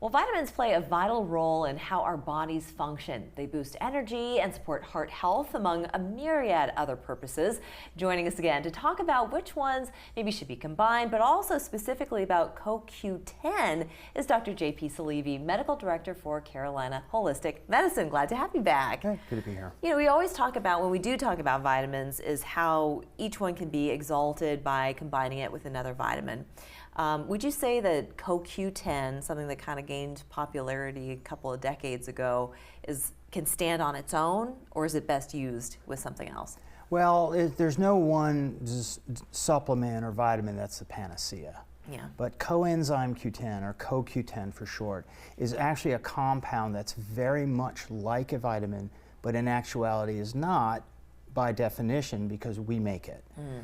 Well, vitamins play a vital role in how our bodies function. They boost energy and support heart health, among a myriad other purposes. Joining us again to talk about which ones maybe should be combined, but also specifically about CoQ10, is Dr. J.P. Saleeby, Medical Director for Carolina Holistic Medicine. Glad to have you back. Hey, good to be here. You know, we always talk about, when we do talk about vitamins, is how each one can be exalted by combining it with another vitamin. Would you say that CoQ10, something that kind of gained popularity a couple of decades ago, can stand on its own, or is it best used with something else? Well, there's no one supplement or vitamin that's the panacea. Yeah. But coenzyme Q10, or CoQ10 for short, is actually a compound that's very much like a vitamin, but in actuality is not, by definition, because we make it.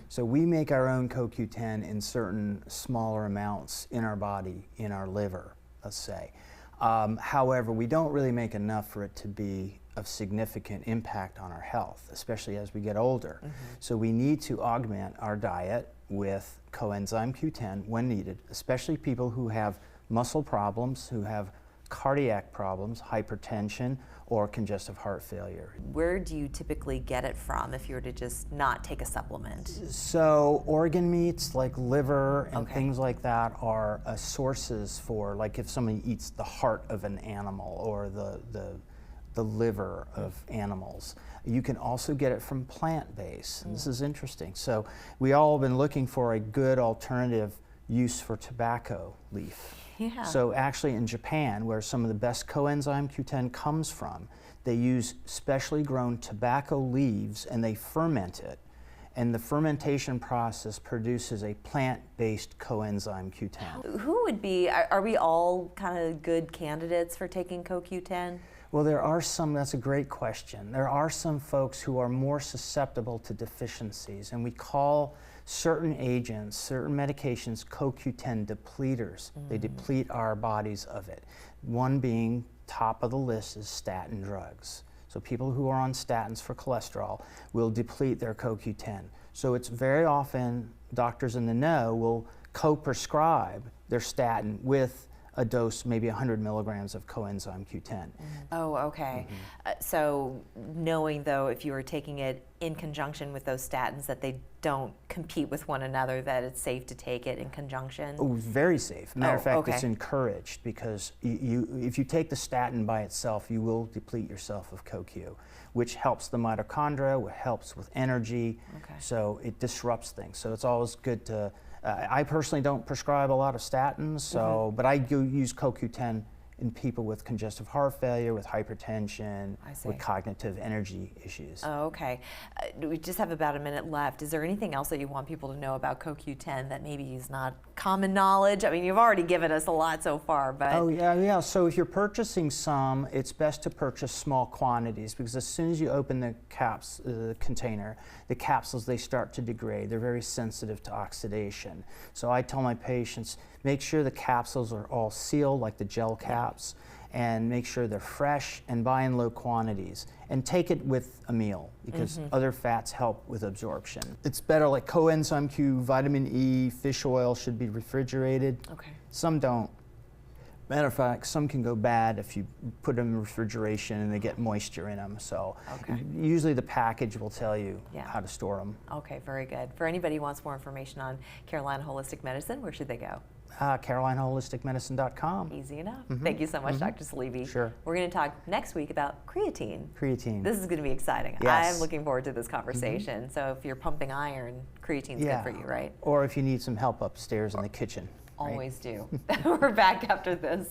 So we make our own CoQ10 in certain smaller amounts in our body, in our liver, let's say. However, we don't really make enough for it to be of significant impact on our health, especially as we get older. So we need to augment our diet with coenzyme Q10 when needed, especially people who have muscle problems, who have cardiac problems, hypertension, or congestive heart failure. Where do you typically get it from if you were to just not take a supplement? So organ meats like liver and Okay. things like that are sources for, like if somebody eats the heart of an animal or the liver of animals. You can also get it from plant-based. This is interesting. So we all have been looking for a good alternative use for tobacco leaf. Yeah. So actually in Japan, where some of the best coenzyme Q10 comes from, they use specially grown tobacco leaves and they ferment it. And the fermentation process produces a plant-based coenzyme Q10. Who would be, are we all kind of good candidates for taking CoQ10? Well, there are some, that's a great question. There are some folks who are more susceptible to deficiencies, and we call certain agents, certain medications, CoQ10 depleters. They deplete our bodies of it. One being top of the list is statin drugs. So people who are on statins for cholesterol will deplete their CoQ10. So it's very often doctors in the know will co-prescribe their statin with a dose, maybe 100 milligrams of coenzyme Q10. Oh, okay. So knowing, though, if you were taking it in conjunction with those statins, that they don't compete with one another, that it's safe to take it in conjunction? Oh, very safe. Matter of fact, okay. it's encouraged, because if you take the statin by itself, you will deplete yourself of CoQ, which helps the mitochondria, which helps with energy, so it disrupts things. So it's always good to, I personally don't prescribe a lot of statins, so, but I do use CoQ10 in people with congestive heart failure, with hypertension, with cognitive energy issues. Oh, okay. We just have about a minute left. Is there anything else that you want people to know about CoQ10 that maybe is not common knowledge? I mean, you've already given us a lot so far, but... Oh, yeah. So if you're purchasing some, it's best to purchase small quantities, because as soon as you open the container, the capsules, they start to degrade. They're very sensitive to oxidation. So I tell my patients, make sure the capsules are all sealed, like the gel caps, and make sure they're fresh and buy in low quantities. And take it with a meal, because other fats help with absorption. It's better, like coenzyme Q, vitamin E, fish oil should be refrigerated. Okay. Some don't. Matter of fact, some can go bad if you put them in refrigeration and they get moisture in them. So usually the package will tell you how to store them. Okay, very good. For anybody who wants more information on Carolina Holistic Medicine, where should they go? CarolinaHolisticMedicine.com. Easy enough. Thank you so much, Dr. Saleeby. Sure. We're going to talk next week about creatine. Creatine. This is going to be exciting. Yes. I'm looking forward to this conversation. So if you're pumping iron, creatine's good for you, right? Or if you need some help upstairs in the kitchen. Always do. We're back after this.